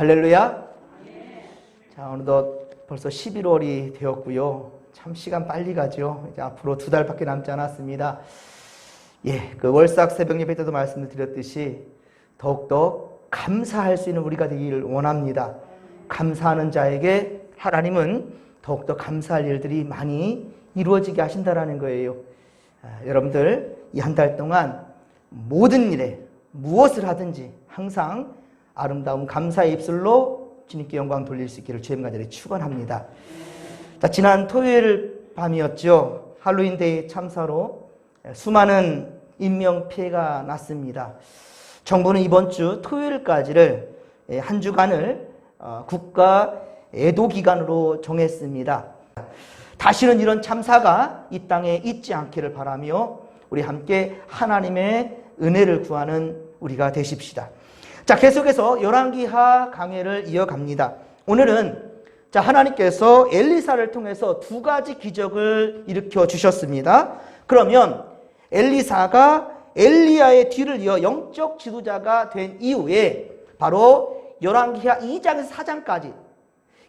할렐루야. 자, 어느덧 벌써 11월이 되었고요. 참 시간 빨리 가죠. 이제 앞으로 2달밖에 남지 않았습니다. 그 월삭 새벽 예배 때도 말씀을 드렸듯이 더욱더 감사할 수 있는 우리가 되기를 원합니다. 감사하는 자에게 하나님은 더욱더 감사할 일들이 많이 이루어지게 하신다라는 거예요. 여러분들 이 한 달 동안 모든 일에 무엇을 하든지 항상 아름다운 감사의 입술로 주님께 영광 돌릴 수 있기를 주의 간절히 축원합니다. 자, 지난 토요일 밤이었죠. 할로윈데이 참사로 수많은 인명피해가 났습니다. 정부는 이번 주 토요일까지를 한 주간을 국가 애도기간으로 정했습니다. 다시는 이런 참사가 이 땅에 있지 않기를 바라며 우리 함께 하나님의 은혜를 구하는 우리가 되십시다. 자, 계속해서 열왕기하 강해를 이어갑니다. 오늘은 하나님께서 엘리사를 통해서 2가지 기적을 일으켜 주셨습니다. 그러면 엘리사가 엘리야의 뒤를 이어 영적 지도자가 된 이후에 바로 열왕기하 2장에서 4장까지,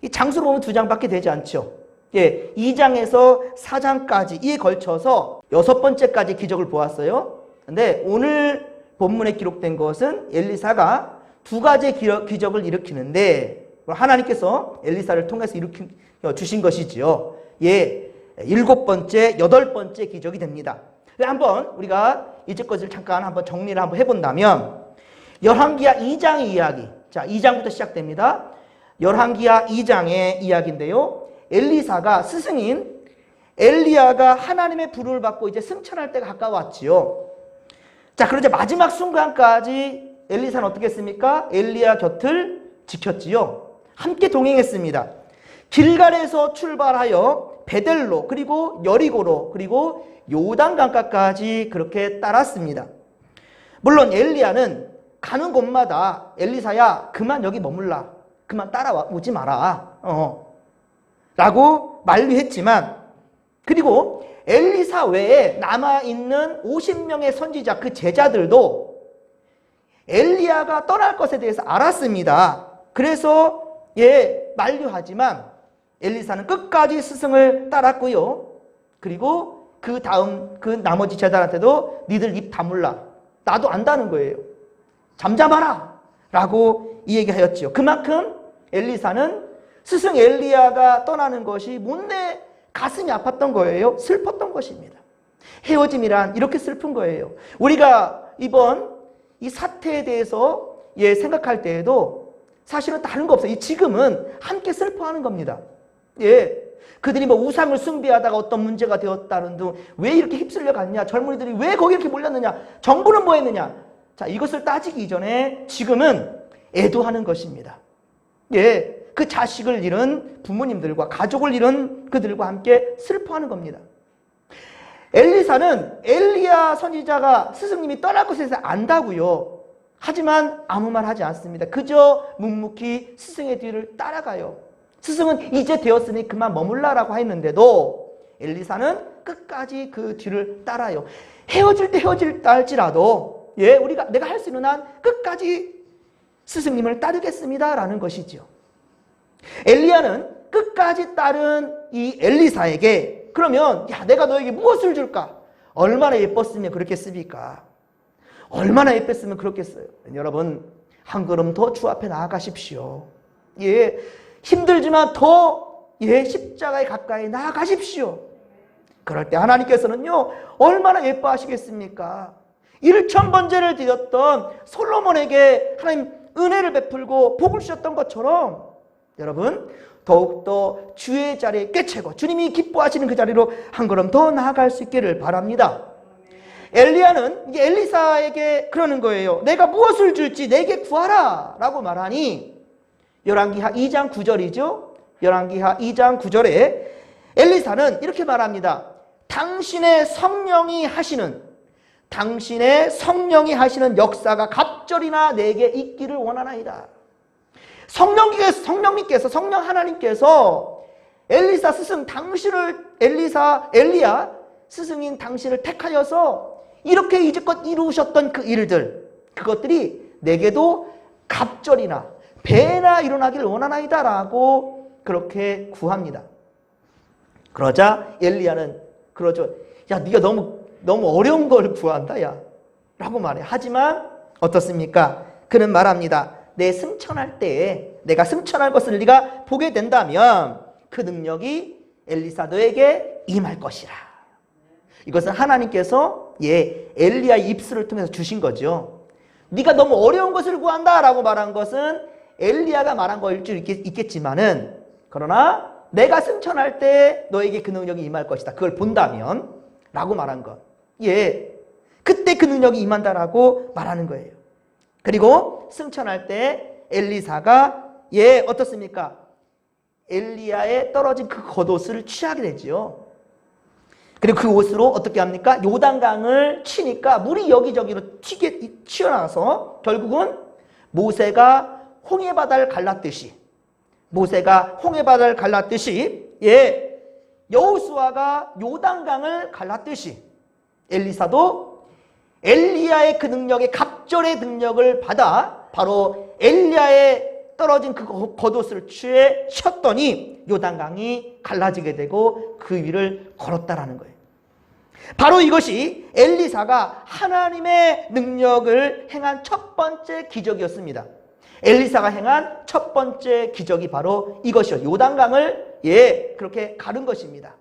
이 장수로 보면 2장밖에 되지 않죠. 2장에서 4장까지에 걸쳐서 6번째까지 기적을 보았어요. 근데 오늘 본문에 기록된 것은 엘리사가 2가지 기적을 일으키는데 하나님께서 엘리사를 통해서 일으켜 주신 것이지요. 7번째, 8번째 기적이 됩니다. 한번 우리가 이제까지를 잠깐 한번 정리를 한번 해본다면 열왕기하 2장의 이야기, 자 2장부터 시작됩니다. 열왕기하 2장의 이야기인데요. 엘리사가 스승인 엘리야가 하나님의 부름을 받고 이제 승천할 때가 가까웠지요. 자, 그러자 마지막 순간까지 엘리사는 어떻게 했습니까? 엘리야 곁을 지켰지요. 함께 동행했습니다. 길갈에서 출발하여 베델로, 그리고 여리고로, 그리고 요단강가까지 그렇게 따랐습니다. 물론 엘리야는 가는 곳마다 엘리사야 그만 여기 머물라, 그만 따라오지 마라 라고 만류했지만, 그리고 엘리사 외에 남아있는 50명의 선지자, 그 제자들도 엘리야가 떠날 것에 대해서 알았습니다. 그래서 만류하지만 엘리사는 끝까지 스승을 따랐고요. 그리고 그 다음 그 나머지 제자들한테도 니들 입 다물라, 나도 안다는 거예요. 잠잠하라 라고 이 얘기하였지요. 그만큼 엘리사는 스승 엘리야가 떠나는 것이 못내 가슴이 아팠던 거예요. 슬펐던 것입니다. 헤어짐이란 이렇게 슬픈 거예요. 우리가 이번 이 사태에 대해서 생각할 때에도 사실은 다른 거 없어요. 지금은 함께 슬퍼하는 겁니다. 그들이 우상을 숭배하다가 어떤 문제가 되었다는 등 왜 이렇게 휩쓸려 갔냐, 젊은이들이 왜 거기 이렇게 몰렸느냐, 정부는 뭐 했느냐. 자, 이것을 따지기 이전에 지금은 애도하는 것입니다. 그 자식을 잃은 부모님들과 가족을 잃은 그들과 함께 슬퍼하는 겁니다. 엘리사는 엘리야 선지자가 스승님이 떠날 것에 대해서 안다고요. 하지만 아무 말 하지 않습니다. 그저 묵묵히 스승의 뒤를 따라가요. 스승은 이제 되었으니 그만 머물라라고 했는데도 엘리사는 끝까지 그 뒤를 따라요. 헤어질 때 헤어질다 할지라도 내가 할 수 있는 한 끝까지 스승님을 따르겠습니다라는 것이죠. 엘리야는 끝까지 따른 이 엘리사에게 그러면 내가 너에게 무엇을 줄까? 얼마나 예뻤으면 그렇겠습니까? 얼마나 예뻤으면 그렇겠어요. 여러분, 한 걸음 더 주 앞에 나아가십시오. 힘들지만 더 십자가에 가까이 나아가십시오. 그럴 때 하나님께서는요 얼마나 예뻐하시겠습니까? 1000번제를 드렸던 솔로몬에게 하나님 은혜를 베풀고 복을 주셨던 것처럼 여러분 더욱더 주의 자리에 꿰채고 주님이 기뻐하시는 그 자리로 한 걸음 더 나아갈 수 있기를 바랍니다. 엘리야는 엘리사에게 그러는 거예요. 내가 무엇을 줄지 내게 구하라 라고 말하니 열왕기하 2장 9절이죠. 열왕기하 2장 9절에 엘리사는 이렇게 말합니다. 당신의 성령이 하시는 역사가 갑절이나 내게 있기를 원하나이다. 성령 하나님께서 엘리사 스승 엘리야 스승인 당신을 택하여서 이렇게 이제껏 이루셨던 그 일들, 그것들이 내게도 갑절이나 배나 일어나기를 원하나이다라고 그렇게 구합니다. 그러자 엘리야는 그러죠. 야, 네가 너무 어려운 걸 구한다, 야. 라고 말해. 하지만 어떻습니까? 그는 말합니다. 내 승천할 때에 내가 승천할 것을 네가 보게 된다면 그 능력이 엘리사 너에게 임할 것이라. 이것은 하나님께서 엘리야의 입술을 통해서 주신 거죠. 네가 너무 어려운 것을 구한다라고 말한 것은 엘리야가 말한 거일 줄 있겠지만은, 그러나 내가 승천할 때 너에게 그 능력이 임할 것이다. 그걸 본다면 라고 말한 것. 그때 그 능력이 임한다라고 말하는 거예요. 그리고 승천할 때 엘리사가 어떻습니까? 엘리야의 떨어진 그 겉옷을 취하게 되지요. 그리고 그 옷으로 어떻게 합니까? 요단강을 치니까 물이 여기저기로 튀어나와서 결국은 모세가 홍해바다를 갈랐듯이 여호수아가 요단강을 갈랐듯이 엘리사도 엘리야의 그 능력의 갑절의 능력을 받아 바로 엘리야의 떨어진 그 겉옷을 취해 쳤더니 요단강이 갈라지게 되고 그 위를 걸었다라는 거예요. 바로 이것이 엘리사가 하나님의 능력을 행한 첫 번째 기적이었습니다. 엘리사가 행한 첫 번째 기적이 바로 이것이요. 요단강을 그렇게 가른 것입니다.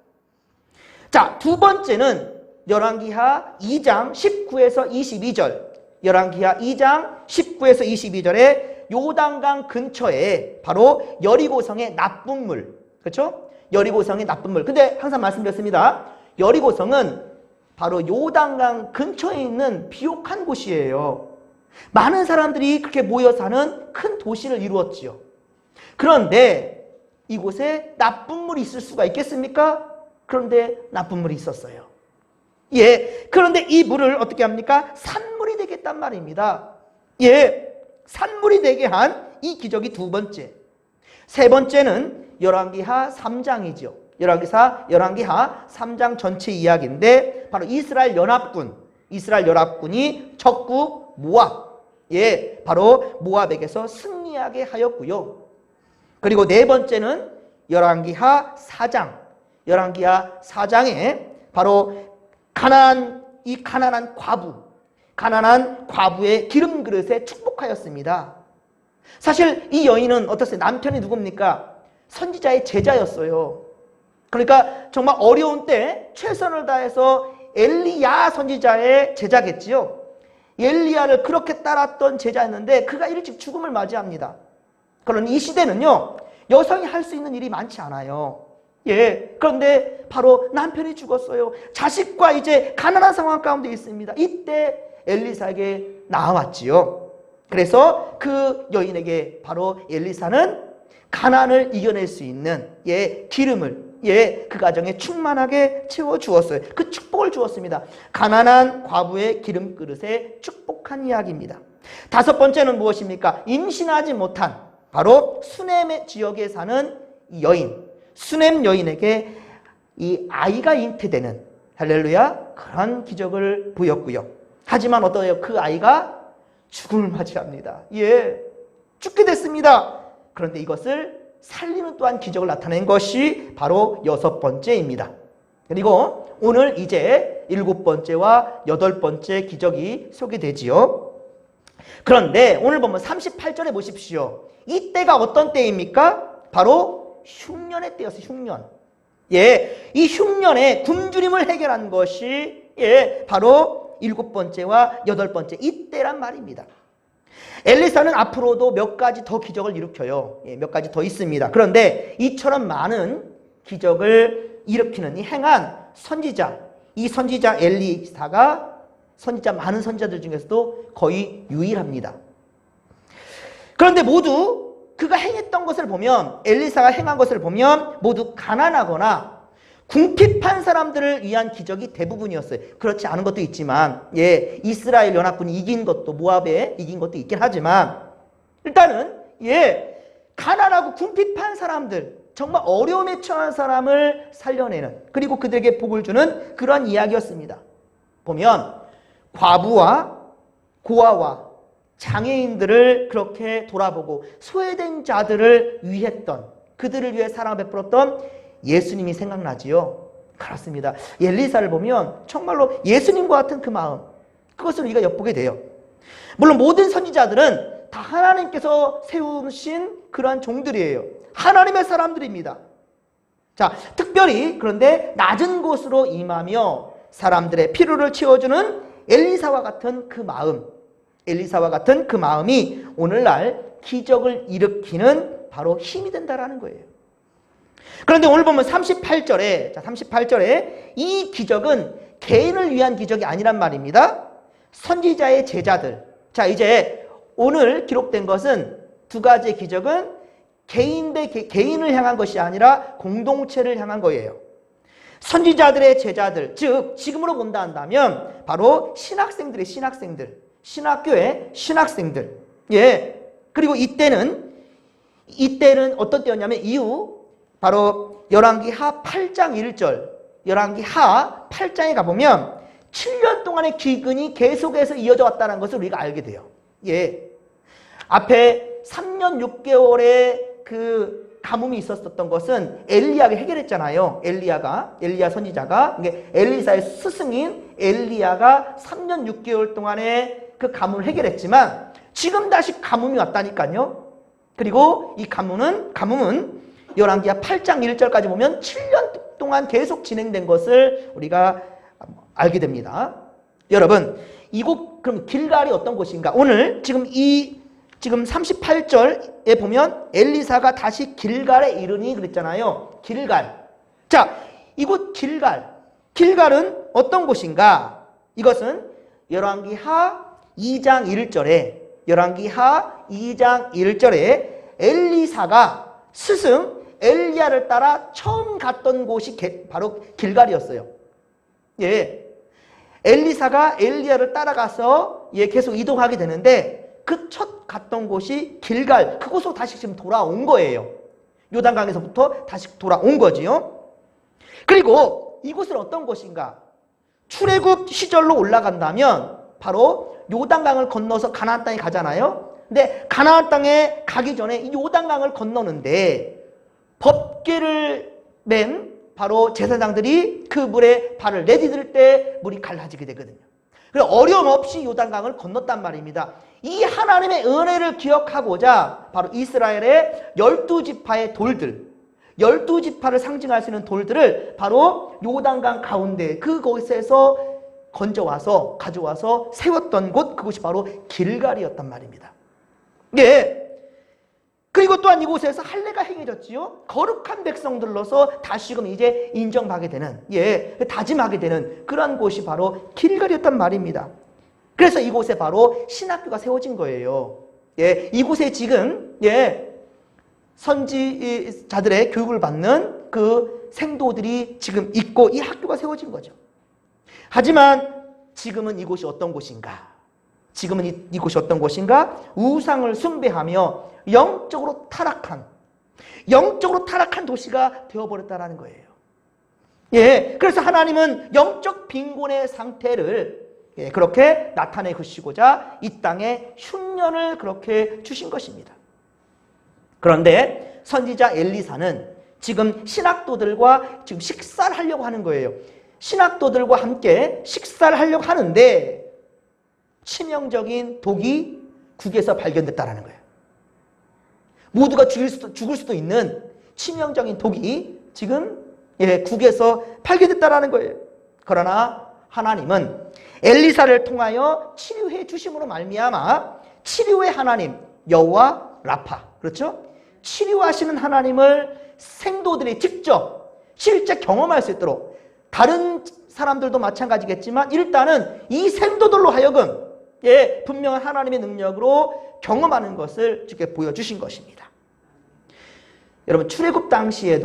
자, 두 번째는 열왕기하 2장 19에서 22절. 열왕기하 2장 19에서 22절에 요단강 근처에 바로 여리고성의 나쁜 물. 그렇죠? 여리고성의 나쁜 물. 근데 항상 말씀드렸습니다. 여리고성은 바로 요단강 근처에 있는 비옥한 곳이에요. 많은 사람들이 그렇게 모여 사는 큰 도시를 이루었지요. 그런데 이곳에 나쁜 물이 있을 수가 있겠습니까? 그런데 나쁜 물이 있었어요. 그런데 이 물을 어떻게 합니까? 산물이 되겠단 말입니다. 산물이 되게 한 이 기적이 두 번째. 세 번째는 열왕기하 3장이죠. 열왕기하 3장 전체 이야기인데 바로 이스라엘 연합군이 적국 모압, 바로 모압에게서 승리하게 하였고요. 그리고 네 번째는 열왕기하 4장에 바로 가난한 과부의 기름 그릇에 축복하였습니다. 사실 이 여인은 어떻어요? 남편이 누굽니까? 선지자의 제자였어요. 그러니까 정말 어려운 때 최선을 다해서 엘리야 선지자의 제자겠지요. 엘리야를 그렇게 따랐던 제자였는데 그가 일찍 죽음을 맞이합니다. 그러니 이 시대는요, 여성이 할 수 있는 일이 많지 않아요. 그런데 바로 남편이 죽었어요. 자식과 이제 가난한 상황 가운데 있습니다. 이때 엘리사에게 나왔지요. 그래서 그 여인에게 바로 엘리사는 가난을 이겨낼 수 있는 기름을 그 가정에 충만하게 채워주었어요. 그 축복을 주었습니다. 가난한 과부의 기름 그릇에 축복한 이야기입니다. 다섯 번째는 무엇입니까? 임신하지 못한 바로 수넴의 지역에 사는 여인, 수넴 여인에게 이 아이가 잉태되는, 할렐루야, 그런 기적을 보였고요. 하지만 어떠해요? 그 아이가 죽음을 맞이합니다. 죽게 됐습니다. 그런데 이것을 살리는 또한 기적을 나타낸 것이 바로 여섯 번째입니다. 그리고 오늘 이제 일곱 번째와 여덟 번째 기적이 소개되지요. 그런데 오늘 보면 38절에 보십시오. 이때가 어떤 때입니까? 바로 흉년의 때였어요. 흉년. 이 흉년의 굶주림을 해결한 것이 바로 일곱 번째와 여덟 번째 이때란 말입니다. 엘리사는 앞으로도 몇 가지 더 기적을 일으켜요. 몇 가지 더 있습니다. 그런데 이처럼 많은 기적을 일으키는 이 행한 선지자, 이 선지자 엘리사가 많은 선지자들 중에서도 거의 유일합니다. 그런데 모두 그가 행했던 것을 보면, 엘리사가 행한 것을 보면 모두 가난하거나 궁핍한 사람들을 위한 기적이 대부분이었어요. 그렇지 않은 것도 있지만, 이스라엘 연합군이 이긴 것도, 모압에 이긴 것도 있긴 하지만, 일단은, 가난하고 궁핍한 사람들, 정말 어려움에 처한 사람을 살려내는, 그리고 그들에게 복을 주는 그러한 이야기였습니다. 보면, 과부와 고아와 장애인들을 그렇게 돌아보고 소외된 자들을 위했던, 그들을 위해 사랑을 베풀었던 예수님이 생각나지요. 그렇습니다. 엘리사를 보면 정말로 예수님과 같은 그 마음, 그것을 우리가 엿보게 돼요. 물론 모든 선지자들은 다 하나님께서 세우신 그러한 종들이에요. 하나님의 사람들입니다. 자, 특별히 그런데 낮은 곳으로 임하며 사람들의 필요를 채워주는 엘리사와 같은 그 마음, 엘리사와 같은 그 마음이 오늘날 기적을 일으키는 바로 힘이 된다라는 거예요. 그런데 오늘 보면 38절에 이 기적은 개인을 위한 기적이 아니란 말입니다. 선지자의 제자들. 자, 이제 오늘 기록된 것은 두 가지의 기적은 개인을 향한 것이 아니라 공동체를 향한 거예요. 선지자들의 제자들, 즉 지금으로 본다 한다면 바로 신학생들의 신학교의 신학생들. 예. 그리고 이때는 어떤 때였냐면 이후 바로 열왕기하 8장 1절, 열왕기하 8장에 가보면 7년 동안의 기근이 계속해서 이어져 왔다는 것을 우리가 알게 돼요. 예. 앞에 3년 6개월의 그 가뭄이 있었던 것은 엘리야가 해결했잖아요. 엘리야 선지자가, 엘리사의 스승인 엘리야가 3년 6개월 동안의 그 가뭄을 해결했지만 지금 다시 가뭄이 왔다니까요. 그리고 이 가뭄은 열왕기하 8장 1절까지 보면 7년 동안 계속 진행된 것을 우리가 알게 됩니다. 여러분, 이곳 그럼 길갈이 어떤 곳인가? 오늘 지금 38절에 보면 엘리사가 다시 길갈에 이르니 그랬잖아요. 길갈. 자, 이곳 길갈은 어떤 곳인가? 이것은 열왕기하 2장 1절에 엘리사가 스승 엘리야를 따라 처음 갔던 곳이 바로 길갈이었어요. 예. 엘리사가 엘리야를 따라가서 계속 이동하게 되는데 그 첫 갔던 곳이 길갈, 그곳으로 다시 지금 돌아온 거예요. 요단강에서부터 다시 돌아온 거지요. 그리고 이곳은 어떤 곳인가? 출애굽 시절로 올라간다면 바로 요단강을 건너서 가나안 땅에 가잖아요. 근데 가나안 땅에 가기 전에 이 요단강을 건너는데 법궤를 맨 바로 제사장들이 그 물에 발을 내디딜 때 물이 갈라지게 되거든요. 그래서 어려움 없이 요단강을 건넜단 말입니다. 이 하나님의 은혜를 기억하고자 바로 이스라엘의 12지파의 돌들, 12지파를 상징할 수 있는 돌들을 바로 요단강 가운데 그곳에서 가져와서 세웠던 곳, 그곳이 바로 길갈이었단 말입니다. 예. 그리고 또한 이곳에서 할례가 행해졌지요. 거룩한 백성들로서 다시금 이제 인정받게 되는, 다짐하게 되는 그런 곳이 바로 길갈이었단 말입니다. 그래서 이곳에 바로 신학교가 세워진 거예요. 이곳에 지금 선지자들의 교육을 받는 그 생도들이 지금 있고 이 학교가 세워진 거죠. 하지만 지금은 이곳이 어떤 곳인가? 우상을 숭배하며 영적으로 타락한 도시가 되어버렸다는 거예요. 그래서 하나님은 영적 빈곤의 상태를 그렇게 나타내시고자 이 땅에 흉년을 그렇게 주신 것입니다. 그런데 선지자 엘리사는 지금 신학도들과 지금 식사를 하려고 하는 거예요. 신학도들과 함께 식사를 하려고 하는데 치명적인 독이 국에서 발견됐다는 거예요. 모두가 죽을 수도 있는 치명적인 독이 지금 국에서 발견됐다는 거예요. 그러나 하나님은 엘리사를 통하여 치료해 주심으로 말미암아 치료의 하나님 여호와 라파, 그렇죠? 치료하시는 하나님을 생도들이 직접 실제 경험할 수 있도록, 다른 사람들도 마찬가지겠지만 일단은 이 생도들로 하여금 분명한 하나님의 능력으로 경험하는 것을 이렇게 보여주신 것입니다. 여러분, 출애굽 당시에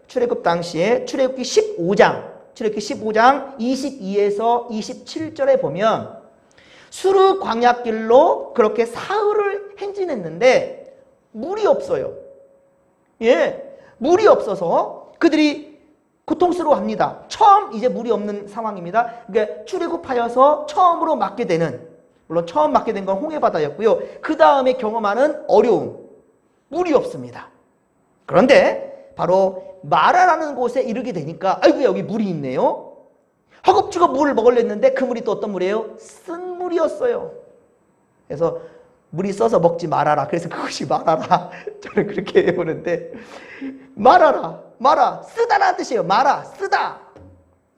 출애굽기 15장 22에서 27절에 보면 수르 광야길로 그렇게 사흘을 행진했는데 물이 없어요. 물이 없어서 그들이 고통스러워합니다. 처음 이제 물이 없는 상황입니다. 그러니까 출애굽하여서 처음으로 맞게 되는 물론 처음 맞게 된 건 홍해바다였고요. 그 다음에 경험하는 어려움, 물이 없습니다. 그런데 바로 마라라는 곳에 이르게 되니까 아이고 여기 물이 있네요. 허겁지겁 물을 먹으려는데 그 물이 또 어떤 물이에요? 쓴 물이었어요. 그래서 물이 써서 먹지 말아라. 그래서 그것이 마라라. 저는 그렇게 해보는데 말아라, 말아, 쓰다라는 뜻이에요. 말아, 쓰다.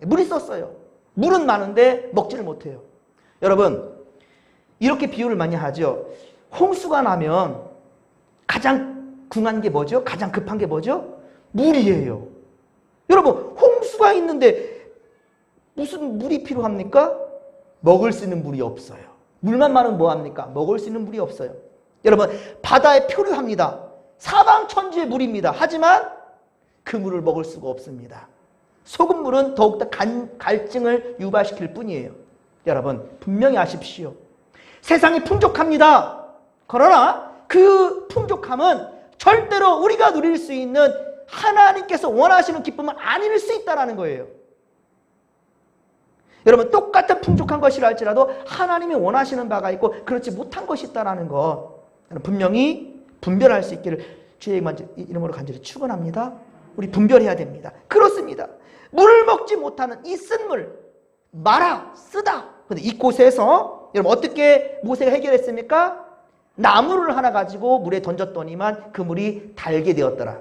물이 썼어요. 물은 많은데 먹지를 못해요. 여러분 이렇게 비유를 많이 하죠. 홍수가 나면 가장 궁한 게 뭐죠? 가장 급한 게 뭐죠? 물이에요. 여러분 홍수가 있는데 무슨 물이 필요합니까? 먹을 수 있는 물이 없어요. 물만 많으면 뭐합니까? 먹을 수 있는 물이 없어요. 여러분 바다에 표류합니다. 사방천지의 물입니다. 하지만 그 물을 먹을 수가 없습니다. 소금물은 더욱더 갈증을 유발시킬 뿐이에요. 여러분 분명히 아십시오. 세상이 풍족합니다. 그러나 그 풍족함은 절대로 우리가 누릴 수 있는 하나님께서 원하시는 기쁨은 아닐 수 있다는 거예요. 여러분 똑같은 풍족한 것이라 할지라도 하나님이 원하시는 바가 있고 그렇지 못한 것이 있다는 것 분명히 분별할 수 있기를 주의 이름으로 간절히 축원합니다. 우리 분별해야 됩니다. 그렇습니다. 물을 먹지 못하는 이 쓴 물, 마라, 쓰다. 근데 이곳에서 여러분 어떻게 모세가 해결했습니까? 나무를 하나 가지고 물에 던졌더니만 그 물이 달게 되었더라.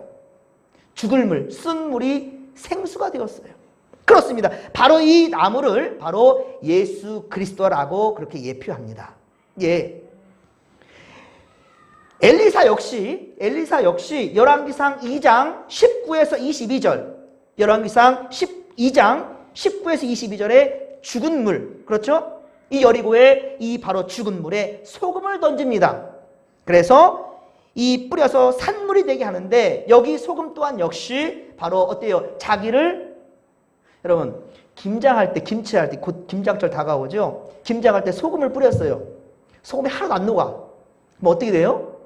죽을 물, 쓴 물이 생수가 되었어요. 그렇습니다. 바로 이 나무를 바로 예수 그리스도라고 그렇게 예표합니다. 예. 엘리사 역시 열왕기상 2장 19에서 22절, 열왕기상 2장 19에서 22절에 죽은 물, 그렇죠? 이 여리고에 이 바로 죽은 물에 소금을 던집니다. 그래서 이 뿌려서 산물이 되게 하는데 여기 소금 또한 역시 바로 어때요? 자기를 여러분 김장할 때 김치할 때 곧 김장철 다가오죠. 김장할 때 소금을 뿌렸어요. 소금이 하나도 안 녹아. 뭐 어떻게 돼요?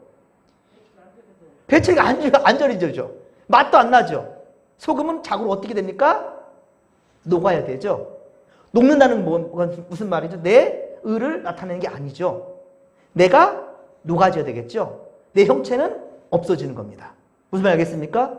배추가 안 절이죠. 맛도 안 나죠. 소금은 자고로 어떻게 됩니까? 녹아야 되죠. 녹는다는 건 무슨 말이죠? 내 의를 나타내는 게 아니죠. 내가 녹아져야 되겠죠. 내 형체는 없어지는 겁니다. 무슨 말 알겠습니까?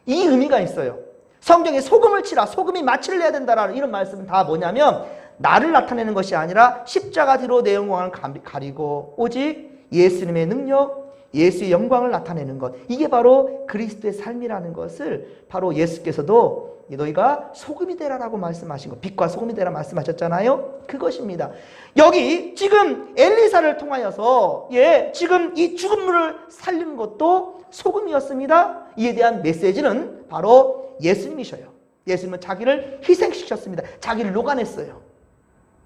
이 의미가 있어요. 성경에 소금을 치라, 소금이 마취를 해야 된다라는 이런 말씀은 다 뭐냐면 나를 나타내는 것이 아니라 십자가 뒤로 내 영광을 가리고 오직 예수님의 능력, 예수의 영광을 나타내는 것. 이게 바로 그리스도의 삶이라는 것을 바로 예수께서도 너희가 소금이 되라라고 말씀하신 것. 빛과 소금이 되라 말씀하셨잖아요. 그것입니다. 여기 지금 엘리사를 통하여서 지금 이 죽은 물을 살린 것도 소금이었습니다. 이에 대한 메시지는 바로 예수님이셔요. 예수님은 자기를 희생시켰습니다. 자기를 녹아냈어요.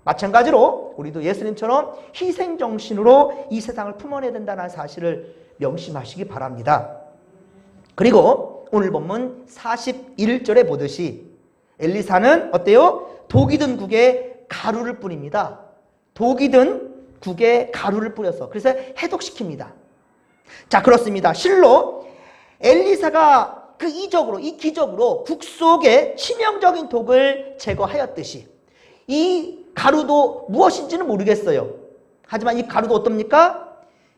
마찬가지로 우리도 예수님처럼 희생정신으로 이 세상을 품어내야 된다는 사실을 명심하시기 바랍니다. 그리고 오늘 본문 41절에 보듯이 엘리사는 어때요? 독이 든 국에 가루를 뿌립니다. 독이 든 국에 가루를 뿌려서 그래서 해독시킵니다. 자, 그렇습니다. 실로 엘리사가 이 기적으로 국 속에 치명적인 독을 제거하였듯이 이 가루도 무엇인지는 모르겠어요. 하지만 이 가루도 어떻습니까?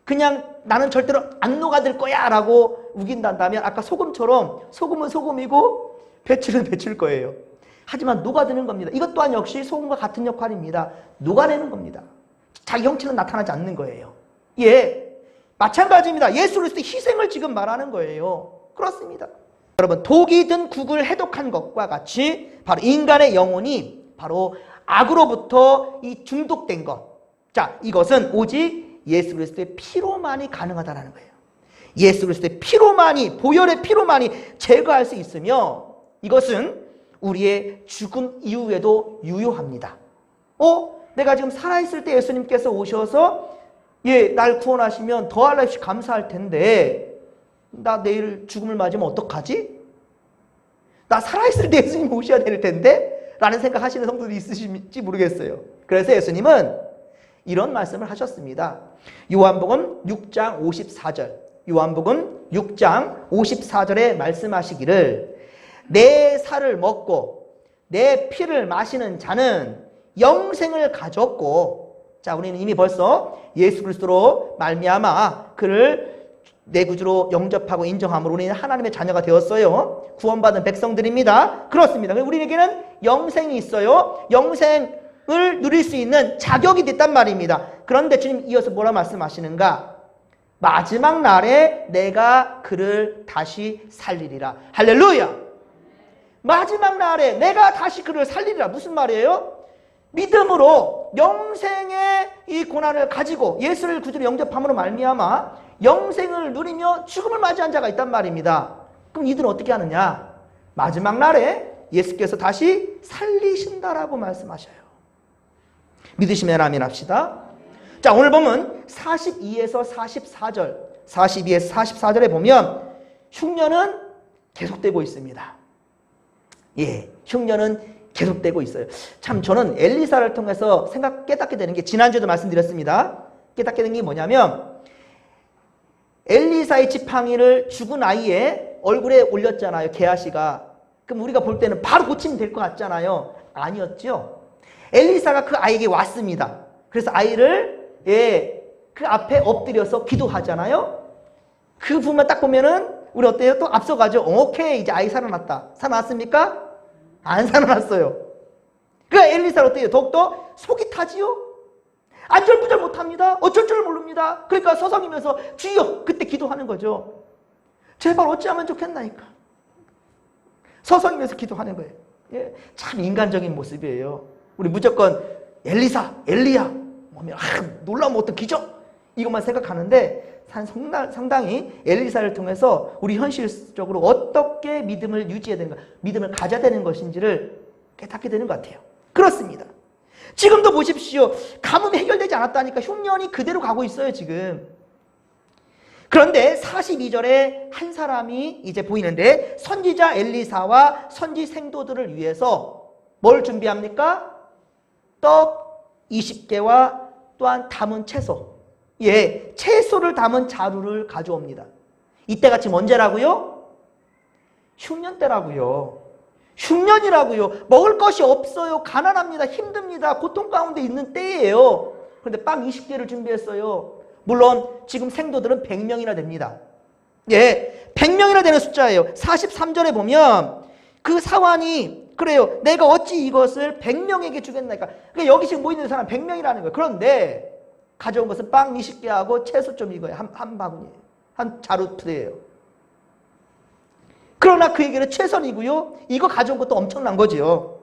그냥 나는 절대로 안 녹아들 거야 라고 우긴다면 아까 소금처럼 소금은 소금이고 배추는 배추일 거예요. 하지만 녹아드는 겁니다. 이것 또한 역시 소금과 같은 역할입니다. 녹아내는 겁니다. 자기 형체는 나타나지 않는 거예요. 마찬가지입니다. 예수 그리스도의 희생을 지금 말하는 거예요. 그렇습니다. 여러분 독이 든 국을 해독한 것과 같이 바로 인간의 영혼이 바로 악으로부터 이 중독된 것. 자, 이것은 오직 예수 그리스도의 피로만이 가능하다는 거예요. 예수 그리스도의 피로만이, 보혈의 피로만이 제거할 수 있으며 이것은 우리의 죽음 이후에도 유효합니다. 내가 지금 살아있을 때 예수님께서 오셔서 날 구원하시면 더할 나위 없이 감사할 텐데 나 내일 죽음을 맞으면 어떡하지? 나 살아있을 때 예수님 오셔야 될 텐데? 라는 생각하시는 성도들이 있으실지 모르겠어요. 그래서 예수님은 이런 말씀을 하셨습니다. 요한복음 6장 54절, 요한복음 6장 54절에 말씀하시기를 내 살을 먹고 내 피를 마시는 자는 영생을 가졌고 자, 우리는 이미 벌써 예수 그리스도로 말미암아 그를 내 구주로 영접하고 인정함으로 우리는 하나님의 자녀가 되었어요. 구원받은 백성들입니다. 그렇습니다. 우리에게는 영생이 있어요. 영생을 누릴 수 있는 자격이 됐단 말입니다. 그런데 주님 이어서 뭐라 말씀하시는가? 마지막 날에 내가 그를 다시 살리리라. 할렐루야! 마지막 날에 내가 다시 그를 살리리라. 무슨 말이에요? 믿음으로 영생의 이 고난을 가지고 예수를 구주로 영접함으로 말미암아 영생을 누리며 죽음을 맞이한 자가 있단 말입니다. 그럼 이들은 어떻게 하느냐? 마지막 날에 예수께서 다시 살리신다라고 말씀하셔요. 믿으시면 아멘 합시다. 자, 오늘 보면 42에서 44절, 42에서 44절에 보면 흉년은 계속되고 있습니다. 예, 흉년은 계속되고 있어요. 참 저는 엘리사를 통해서 깨닫게 되는 게 지난주에도 말씀드렸습니다. 깨닫게 된 게 뭐냐면 엘리사의 지팡이를 죽은 아이의 얼굴에 올렸잖아요. 게하시가. 그럼 우리가 볼 때는 바로 고치면 될 것 같잖아요. 아니었죠. 엘리사가 그 아이에게 왔습니다. 그래서 아이를 그 앞에 엎드려서 기도하잖아요. 그 부분만 딱 보면은 우리 어때요? 또 앞서가죠. 오케이, 이제 아이 살아났다. 살아났습니까? 안 살아났어요. 그 엘리사는 어때요? 더욱더 속이 타지요? 안절부절 못합니다. 어쩔 줄 모릅니다. 그러니까 서성이면서 주여 그때 기도하는 거죠. 제발 어찌하면 좋겠나니까. 서성이면서 기도하는 거예요. 예, 참 인간적인 모습이에요. 우리 무조건 엘리사, 엘리야 뭐면 놀라운 어떤 기적 이것만 생각하는데 상당히 엘리사를 통해서 우리 현실적으로 어떻게 믿음을 유지해야 되는가, 믿음을 가져야 되는 것인지를 깨닫게 되는 것 같아요. 그렇습니다. 지금도 보십시오. 가뭄이 해결되지 않았다니까 흉년이 그대로 가고 있어요, 지금. 그런데 42절에 한 사람이 이제 보이는데 선지자 엘리사와 선지 생도들을 위해서 뭘 준비합니까? 떡 20개와 또한 담은 채소. 예, 채소를 담은 자루를 가져옵니다. 이때가 지금 언제라고요? 흉년 때라고요. 흉년이라고요. 먹을 것이 없어요. 가난합니다. 힘듭니다. 고통 가운데 있는 때예요. 그런데 빵 20개를 준비했어요. 물론 지금 생도들은 100명이나 됩니다. 예, 100명이나 되는 숫자예요. 43절에 보면 그 사환이 그래요. 내가 어찌 이것을 100명에게 주겠나니까. 그러니까 여기 지금 모이는 사람 100명이라는 거예요. 그런데 가져온 것은 빵 20개하고 채소 좀 이거예요. 한 바구니예요. 한 자루트예요. 그러나 그에게는 최선이고요. 이거 가져온 것도 엄청난 거지요.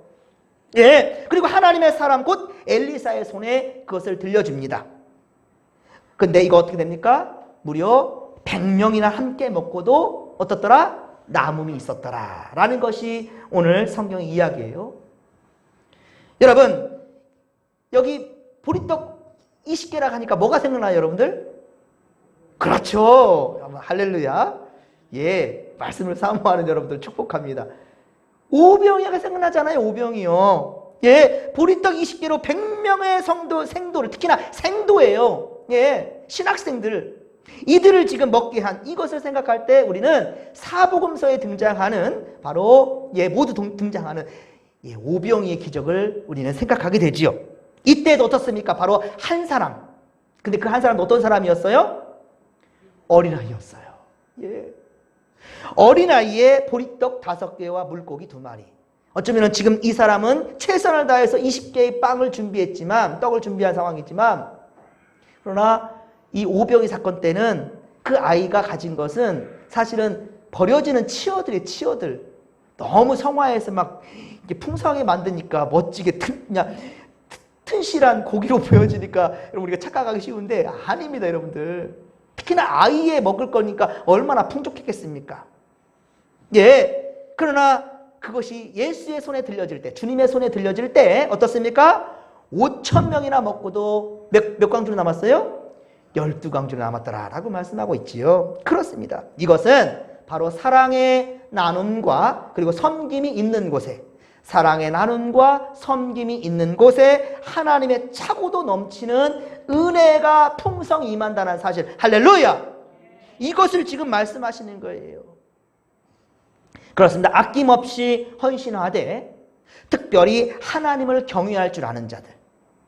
예. 그리고 하나님의 사람 곧 엘리사의 손에 그것을 들려줍니다. 근데 이거 어떻게 됩니까? 무려 100명이나 함께 먹고도 어떻더라? 남음이 있었더라. 라는 것이 오늘 성경의 이야기예요. 여러분, 여기 보리떡 20개라 하니까 뭐가 생각나요, 여러분들? 그렇죠. 할렐루야. 예, 말씀을 사모하는 여러분들 축복합니다. 오병이어가 생각나잖아요, 오병이어. 예, 보리떡 20개로 100명의 생도를, 특히나 생도예요. 예, 신학생들. 이들을 지금 먹게 한 이것을 생각할 때 우리는 사복음서에 등장하는 바로 모두 등장하는 오병이의 기적을 우리는 생각하게 되지요. 이때도 어떻습니까? 바로 한 사람. 근데 그 한 사람도 어떤 사람이었어요? 어린아이였어요. 예. 어린아이에 보리떡 5개와 물고기 2마리. 어쩌면 지금 이 사람은 최선을 다해서 20개의 빵을 준비했지만, 떡을 준비한 상황이지만, 그러나 이 오병이 사건 때는 그 아이가 가진 것은 사실은 버려지는 치어들이에요, 치어들. 너무 성화해서 막 이렇게 풍성하게 만드니까 멋지게 그냥 튼실한 고기로 보여지니까 여러분 우리가 착각하기 쉬운데 아닙니다, 여러분들. 특히나 아이의 먹을 거니까 얼마나 풍족했겠습니까? 예. 그러나 그것이 예수의 손에 들려질 때, 주님의 손에 들려질 때 어떻습니까? 5,000명이나 먹고도 몇 광주로 남았어요? 12광주로 남았더라 라고 말씀하고 있지요. 그렇습니다. 이것은 바로 사랑의 나눔과 그리고 섬김이 있는 곳에, 사랑의 나눔과 섬김이 있는 곳에 하나님의 차고도 넘치는 은혜가 풍성히 임한다는 사실. 할렐루야! 이것을 지금 말씀하시는 거예요. 그렇습니다. 아낌없이 헌신하되 특별히 하나님을 경외할 줄 아는 자들.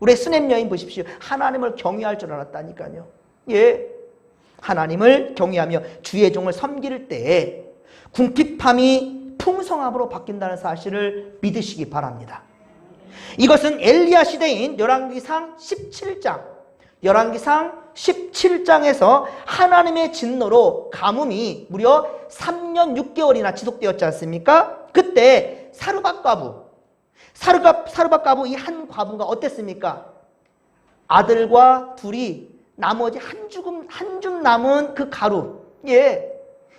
우리 수냄 여인 보십시오. 하나님을 경외할 줄 알았다니까요. 예, 하나님을 경외하며 주의 종을 섬길 때에 궁핍함이 풍성함으로 바뀐다는 사실을 믿으시기 바랍니다. 이것은 엘리야 시대인 열왕기상 17장에서 하나님의 진노로 가뭄이 무려 3년 6개월이나 지속되었지 않습니까? 그때 사르밧 과부 이 한 과부가 어땠습니까? 아들과 둘이 나머지 한 줌 남은 그 가루, 예,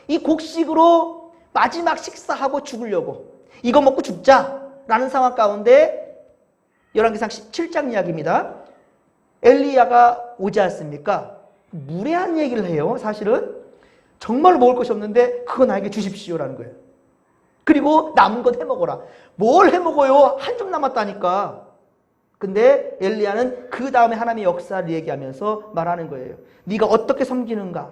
이 곡식으로 마지막 식사하고 죽으려고, 이거 먹고 죽자라는 상황 가운데 열왕기상 17장 이야기입니다. 엘리야가 오지 않습니까? 무례한 얘기를 해요. 사실은 정말로 먹을 것이 없는데 그거 나에게 주십시오라는 거예요. 그리고 남은 것 해먹어라. 뭘 해먹어요? 한 줌 남았다니까. 근데 엘리야는 그 다음에 하나님의 역사를 얘기하면서 말하는 거예요. 네가 어떻게 섬기는가?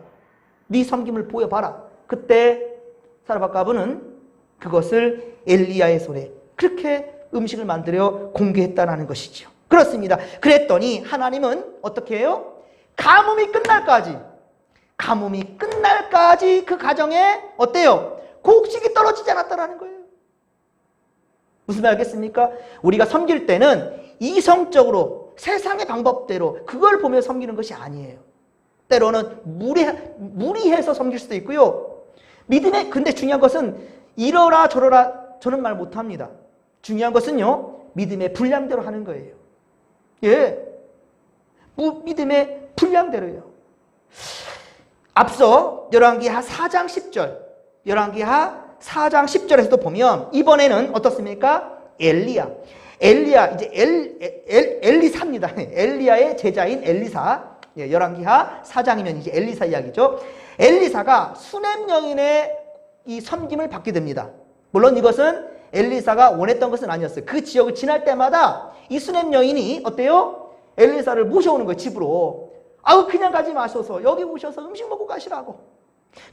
네 섬김을 보여봐라. 그때 사르밧 과부는 그것을 엘리야의 손에 그렇게 음식을 만들어 공개했다는 것이죠. 그렇습니다. 그랬더니 하나님은 어떻게 해요? 가뭄이 끝날까지 그 가정에 어때요? 곡식이 떨어지지 않았다는 거예요. 무슨 말 알겠습니까? 우리가 섬길 때는 이성적으로 세상의 방법대로 그걸 보며 섬기는 것이 아니에요. 때로는 무리해서 섬길 수도 있고요. 근데 중요한 것은 이러라 저러라 저는 말 못합니다. 중요한 것은요, 믿음의 분량대로 하는 거예요. 예, 믿음의 분량대로요. 앞서 열왕기하 4장 10절에서도 보면 이번에는 어떻습니까? 엘리야 이제 엘리사입니다. 엘리야의 제자인 엘리사. 예, 열왕기하 4장이면 이제 엘리사 이야기죠. 엘리사가 수냄 여인의 이 섬김을 받게 됩니다. 물론 이것은 엘리사가 원했던 것은 아니었어요. 그 지역을 지날 때마다 이 수냄 여인이 어때요? 엘리사를 모셔오는 거예요, 집으로. 아우, 그냥 가지 마셔서 여기 오셔서 음식 먹고 가시라고.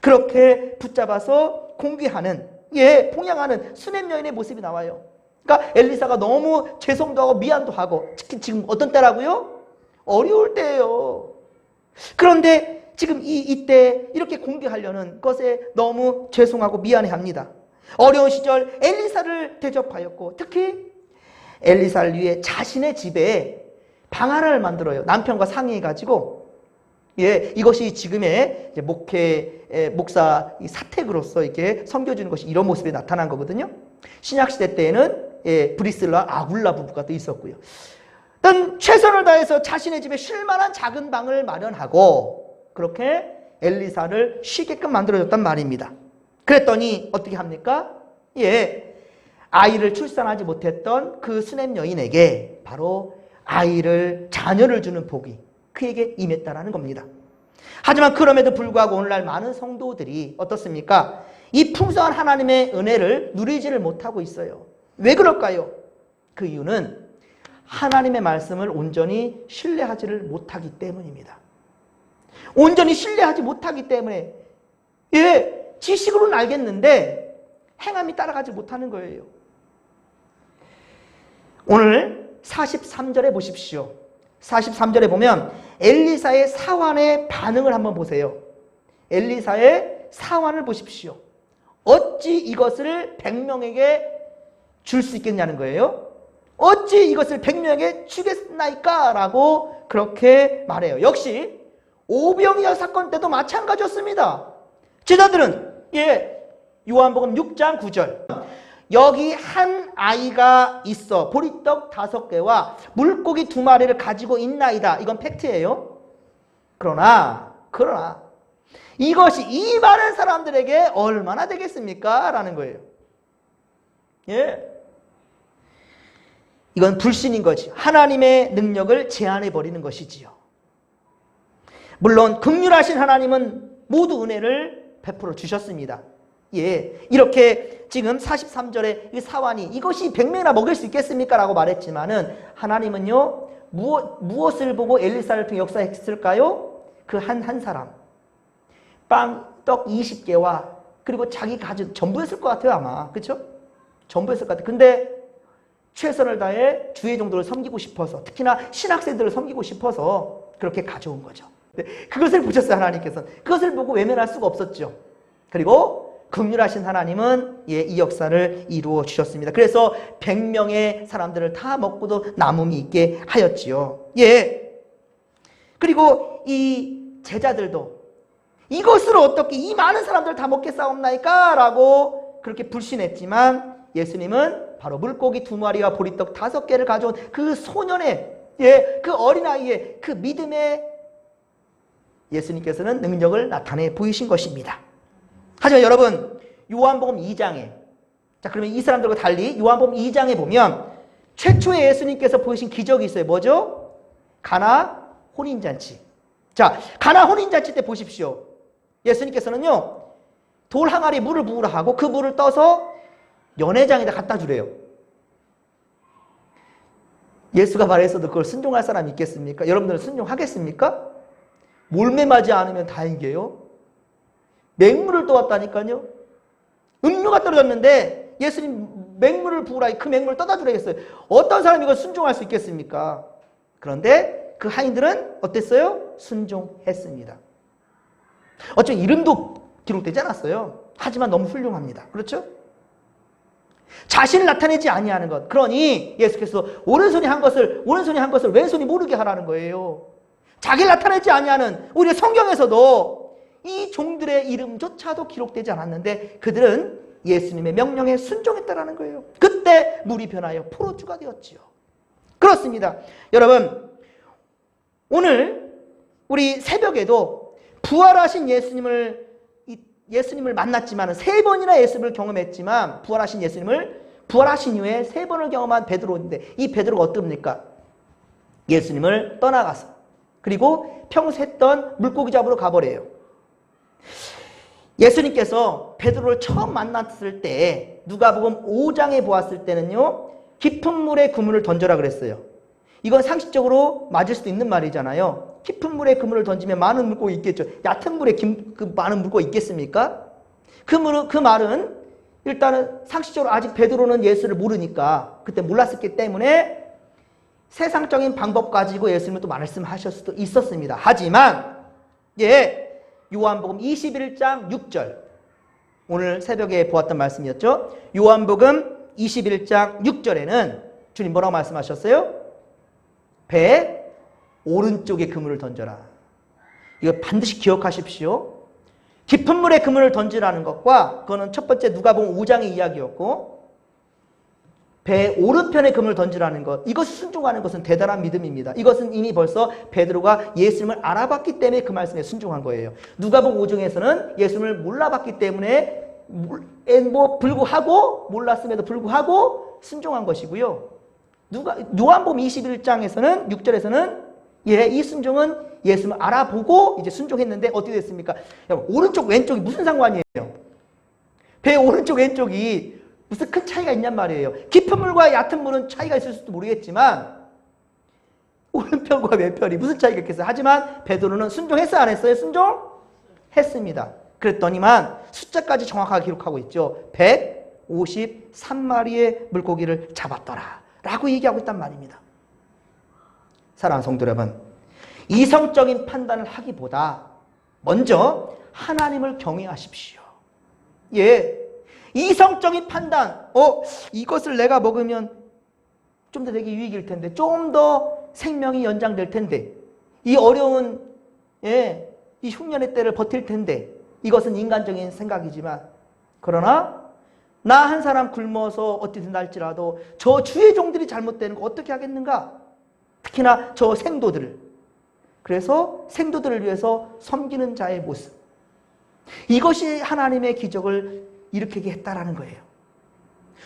그렇게 붙잡아서 공개하는, 예, 봉양하는 수냄 여인의 모습이 나와요. 그러니까 엘리사가 너무 죄송도 하고 미안도 하고, 특히 지금 어떤 때라고요? 어려울 때예요. 그런데 지금 이때 이렇게 공개하려는 것에 너무 죄송하고 미안해합니다. 어려운 시절 엘리사를 대접하였고, 특히 엘리사를 위해 자신의 집에 방 하나를 만들어요. 남편과 상의해가지고. 예, 이것이 지금의 목사 사택으로서 이렇게 섬겨주는 것이 이런 모습에 나타난 거거든요. 신약시대 때에는 브리슬라 아굴라 부부가 또 있었고요. 일단 최선을 다해서 자신의 집에 쉴만한 작은 방을 마련하고 그렇게 엘리사를 쉬게끔 만들어줬단 말입니다. 그랬더니 어떻게 합니까? 예, 아이를 출산하지 못했던 그 수냄 여인에게 바로 자녀를 주는 복이 그에게 임했다라는 겁니다. 하지만 그럼에도 불구하고 오늘날 많은 성도들이 어떻습니까? 이 풍성한 하나님의 은혜를 누리지를 못하고 있어요. 왜 그럴까요? 그 이유는 하나님의 말씀을 온전히 신뢰하지를 못하기 때문입니다. 온전히 신뢰하지 못하기 때문에, 예, 지식으로는 알겠는데 행함이 따라가지 못하는 거예요. 오늘 43절에 보십시오. 43절에 보면 엘리사의 사환의 반응을 한번 보세요. 엘리사의 사환을 보십시오. 어찌 이것을 100명에게 줄 수 있겠냐는 거예요. 어찌 이것을 100명에게 주겠나이까? 라고 그렇게 말해요. 역시 오병이어 사건 때도 마찬가지였습니다. 제자들은, 예, 요한복음 6장 9절, 여기 한 아이가 있어 보리떡 5개와 물고기 2마리를 가지고 있나이다. 이건 팩트예요. 그러나 이것이 이 많은 사람들에게 얼마나 되겠습니까? 라는 거예요. 예, 이건 불신인 거지. 하나님의 능력을 제한해 버리는 것이지요. 물론 긍휼하신 하나님은 모두 은혜를 베풀어 주셨습니다. 예, 이렇게 지금 43절에 이 사환이 이것이 100명이나 먹일 수 있겠습니까? 라고 말했지만은 하나님은요, 무엇을 보고 엘리사를 통해 역사했을까요? 그 한 사람. 떡 20개와 그리고 자기 가족 전부였을 것 같아요, 아마. 그렇죠? 전부였을 것 같아요. 근데 최선을 다해 주의 종들을 섬기고 싶어서, 특히나 신학생들을 섬기고 싶어서 그렇게 가져온 거죠. 그것을 보셨어요, 하나님께서는. 그것을 보고 외면할 수가 없었죠. 그리고 긍휼하신 하나님은 이 역사를 이루어 주셨습니다. 그래서 100명의 사람들을 다 먹고도 남음이 있게 하였지요. 그리고 이 제자들도 이것을 어떻게 이 많은 사람들 다 먹겠사옵나이까? 라고 그렇게 불신했지만 예수님은 바로 물고기 2마리와 보리떡 5개를 가져온 그 소년의, 그 어린아이의 그 믿음에 예수님께서는 능력을 나타내 보이신 것입니다. 하지만 여러분, 요한복음 2장에, 자, 그러면 이 사람들과 달리 요한복음 2장에 보면 최초에 예수님께서 보이신 기적이 있어요. 뭐죠? 가나 혼인잔치. 자, 가나 혼인잔치 때 보십시오. 예수님께서는요, 돌 항아리에 물을 부으라 하고 그 물을 떠서 연회장에다 갖다 주래요. 예수가 말했어도 그걸 순종할 사람이 있겠습니까? 여러분들은 순종하겠습니까? 몰매맞지 않으면 다행이에요. 맹물을 떠왔다니까요. 음료가 떨어졌는데 예수님 맹물을 부으라, 그 맹물을 떠다 주라겠어요. 어떤 사람이 이걸 순종할 수 있겠습니까? 그런데 그 하인들은 어땠어요? 순종했습니다. 어쩜 이름도 기록되지 않았어요. 하지만 너무 훌륭합니다. 그렇죠? 자신을 나타내지 아니하는 것. 그러니 예수께서 오른손이 한 것을 왼손이 모르게 하라는 거예요. 자기를 나타내지 아니하는, 우리 성경에서도 이 종들의 이름조차도 기록되지 않았는데 그들은 예수님의 명령에 순종했다라는 거예요. 그때 물이 변하여 포도주가 되었지요. 그렇습니다. 여러분, 오늘 우리 새벽에도 부활하신 예수님을 만났지만 3번이나 예수님을 경험했지만 부활하신 이후에 3번을 경험한 베드로인데 이 베드로가 어떻습니까? 예수님을 떠나가서 그리고 평소 했던 물고기 잡으러 가버려요. 예수님께서 베드로를 처음 만났을 때 누가복음 5장에 보았을 때는요, 깊은 물에 그물을 던져라 그랬어요. 이건 상식적으로 맞을 수도 있는 말이잖아요. 깊은 물에 그물을 던지면 많은 물고기 있겠죠. 얕은 물에 그 많은 물고기 있겠습니까? 그 말은 일단은 상식적으로 아직 베드로는 예수를 모르니까 그때 몰랐었기 때문에 세상적인 방법 가지고 예수님을 또 말씀하실 수도 있었습니다. 하지만 요한복음 21장 6절, 오늘 새벽에 보았던 말씀이었죠. 요한복음 21장 6절에는 주님 뭐라고 말씀하셨어요? 배 오른쪽에 그물을 던져라. 이거 반드시 기억하십시오. 깊은 물에 그물을 던지라는 것과, 그거는 첫 번째 누가복음 5장의 이야기였고, 배 오른편에 그물을 던지라는 것, 이것을 순종하는 것은 대단한 믿음입니다. 이것은 이미 벌써 베드로가 예수님을 알아봤기 때문에 그 말씀에 순종한 거예요. 누가복음 5장에서는 예수님을 몰라봤기 때문에 몰랐음에도 불구하고 순종한 것이고요. 요한복음 21장에서는 6절에서는 이 순종은 예수님을 알아보고 이제 순종했는데 어떻게 됐습니까? 여러분, 오른쪽 왼쪽이 무슨 상관이에요? 배 오른쪽 왼쪽이 무슨 큰 차이가 있냔 말이에요. 깊은 물과 얕은 물은 차이가 있을 수도 모르겠지만 오른편과 왼편이 무슨 차이가 있겠어요? 하지만 베드로는 순종했어요, 안 했어요? 순종했습니다. 그랬더니만 숫자까지 정확하게 기록하고 있죠. 153마리의 물고기를 잡았더라 라고 얘기하고 있단 말입니다. 사랑하는 성도 여러분, 이성적인 판단을 하기보다 먼저 하나님을 경외하십시오. 이성적인 판단, 이것을 내가 먹으면 좀 더 내게 유익일 텐데, 좀 더 생명이 연장될 텐데, 이 어려운 이 흉년의 때를 버틸 텐데, 이것은 인간적인 생각이지만, 그러나 나 한 사람 굶어서 어떻게든 날지라도 저 주의 종들이 잘못되는 거 어떻게 하겠는가? 특히나 저 생도들을, 그래서 생도들을 위해서 섬기는 자의 모습, 이것이 하나님의 기적을 일으키게 했다라는 거예요.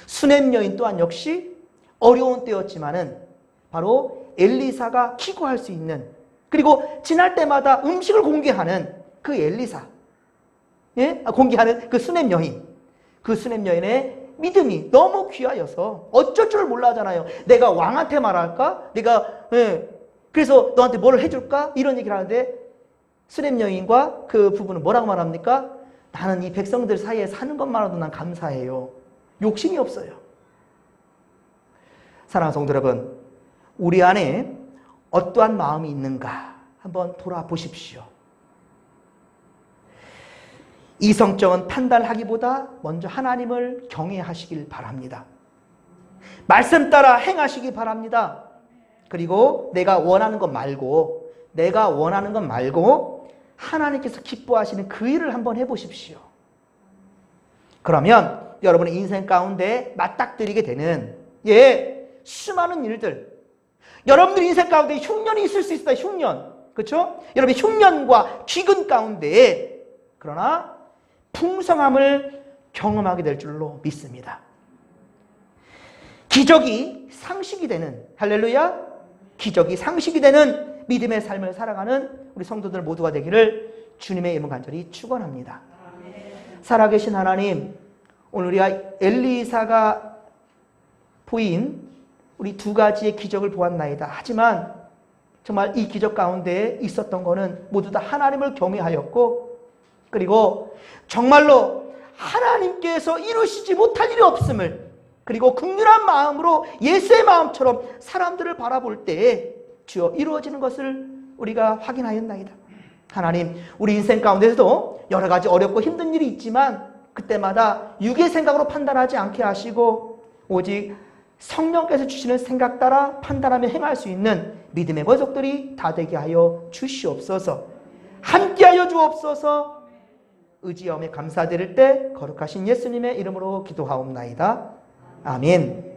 수넴 여인 또한 역시 어려운 때였지만은 바로 엘리사가 기구할 수 있는, 그리고 지날 때마다 음식을 공개하는 그 엘리사, 공개하는 그 수넴 여인, 그 수넴 여인의 믿음이 너무 귀하여서 어쩔 줄을 몰라 하잖아요. 내가 왕한테 말할까? 그래서 너한테 뭘 해줄까? 이런 얘기를 하는데 수넴 여인과 그 부부는 뭐라고 말합니까? 나는 이 백성들 사이에 사는 것만으로도 난 감사해요. 욕심이 없어요. 사랑하는 성도 여러분, 우리 안에 어떠한 마음이 있는가 한번 돌아보십시오. 이성적인 판단하기보다 먼저 하나님을 경외하시길 바랍니다. 말씀 따라 행하시기 바랍니다. 그리고 내가 원하는 것 말고 하나님께서 기뻐하시는 그 일을 한번 해보십시오. 그러면 여러분의 인생 가운데 맞닥뜨리게 되는 수많은 일들, 여러분들 인생 가운데 흉년이 있을 수 있어요. 흉년, 그렇죠? 여러분의 흉년과 기근 가운데 그러나 풍성함을 경험하게 될 줄로 믿습니다. 기적이 상식이 되는, 할렐루야, 기적이 상식이 되는 믿음의 삶을 살아가는 우리 성도들 모두가 되기를 주님의 이름 간절히 축원합니다. 살아계신 하나님, 오늘 우리가 엘리사가 보인 우리 두 가지의 기적을 보았나이다. 하지만 정말 이 기적 가운데 있었던 것은 모두 다 하나님을 경외하였고, 그리고 정말로 하나님께서 이루시지 못할 일이 없음을, 그리고 긍휼한 마음으로 예수의 마음처럼 사람들을 바라볼 때에 주여 이루어지는 것을 우리가 확인하였나이다. 하나님, 우리 인생 가운데서도 여러 가지 어렵고 힘든 일이 있지만 그때마다 육의 생각으로 판단하지 않게 하시고 오직 성령께서 주시는 생각 따라 판단하며 행할 수 있는 믿음의 권속들이 다 되게 하여 주시옵소서. 함께하여 주옵소서. 의지하며 감사드릴 때 거룩하신 예수님의 이름으로 기도하옵나이다. 아멘.